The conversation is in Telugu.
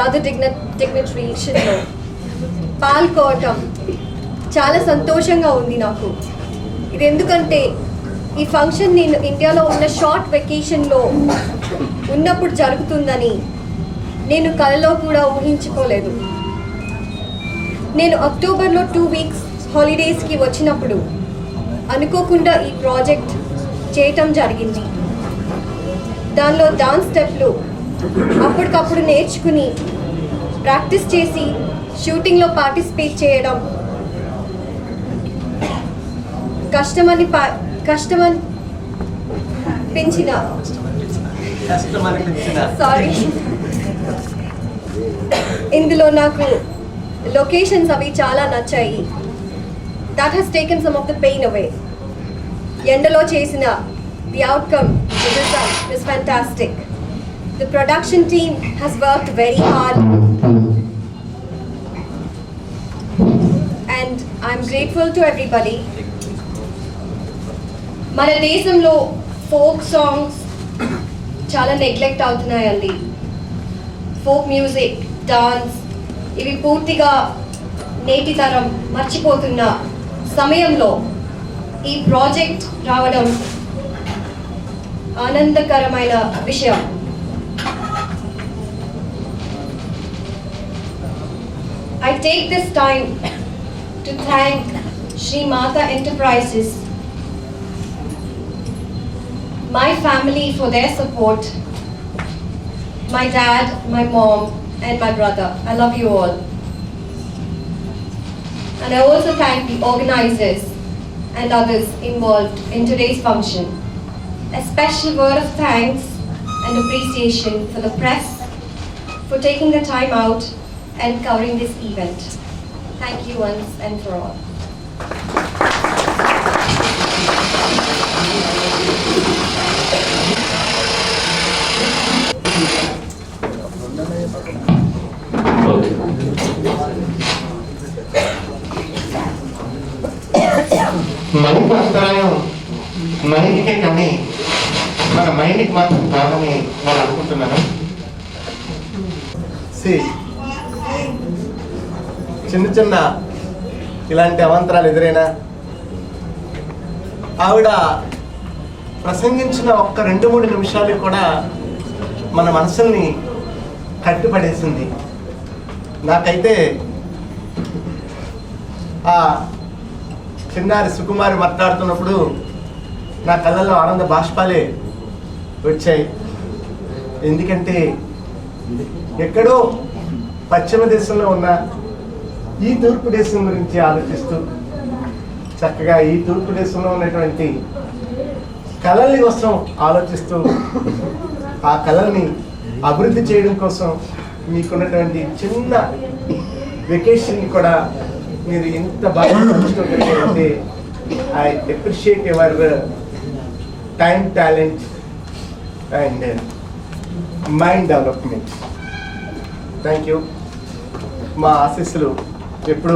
other dignitaries-లో పాల్గొనడం చాలా సంతోషంగా ఉంది నాకు. ఇది ఎందుకంటే ఈ ఫంక్షన్ నేను ఇండియాలో ఉన్న షార్ట్ వెకేషన్లో ఉన్నప్పుడు జరుగుతుందని నేను కలలో కూడా ఊహించుకోలేదు. నేను అక్టోబర్లో 2 weeks హాలిడేస్కి వచ్చినప్పుడు అనుకోకుండా ఈ ప్రాజెక్ట్ చేయటం జరిగింది. దానిలో డాన్స్ స్టెప్లు అప్పటికప్పుడు నేర్చుకుని ప్రాక్టీస్ చేసి షూటింగ్లో పార్టిసిపేట్ చేయడం ఇందులో నాకు లొకేషన్స్ అవి చాలా నచ్చాయి. That has taken some of the pain away. ఎండలో చేసిన the outcome, the result is fantastic. The production team has worked very hard and I'm grateful to everybody. మన దేశంలో ఫోక్ సాంగ్స్ చాలా నెగ్లెక్ట్ అవుతున్నాయండి. ఫోక్ మ్యూజిక్, డాన్స్ ఇవి పూర్తిగా నేటి తరం మర్చిపోతున్న సమయంలో ఈ ప్రాజెక్ట్ రావడం ఆనందకరమైన విషయం. I take this time to thank Shri Mata Enterprises, my family for their support, my dad, my mom and my brother. I love you all. And I also thank the organizers and others involved in today's function. A special word of thanks and appreciation for the press for taking the time out and covering this event. Thank you once and for all. Mind అంతరాయం మైండ్కే కానీ మన మైండ్కి మాత్రం కాదని నేను అనుకుంటున్నాను. చిన్న చిన్న ఇలాంటి అవాంతరాలు ఎదురైనా ఆవిడ ప్రసంగించిన ఒక్క 2-3 నిమిషాలు కూడా మన మనసుల్ని కట్టిపడేసింది. నాకైతే ఆ చిన్నారి సుకుమారి మాట్లాడుతున్నప్పుడు నా కళ్ళల్లో ఆనంద బాష్పాలే వచ్చాయి. ఎందుకంటే ఎక్కడో పశ్చిమ దేశంలో ఉన్న ఈ తూర్పు దేశం గురించి ఆలోచిస్తూ చక్కగా ఈ తూర్పు దేశంలో ఉన్నటువంటి కళల్ని కోసం ఆలోచిస్తూ ఆ కళల్ని అభివృద్ధి చేయడం కోసం మీకున్నటువంటి చిన్న వెకేషన్ని కూడా మీరు ఎంత బాగా పంచుకోగలిగారంటే I appreciate your time, talent and mind development. Thank you. మా ఆశీస్సులు ఎప్పుడు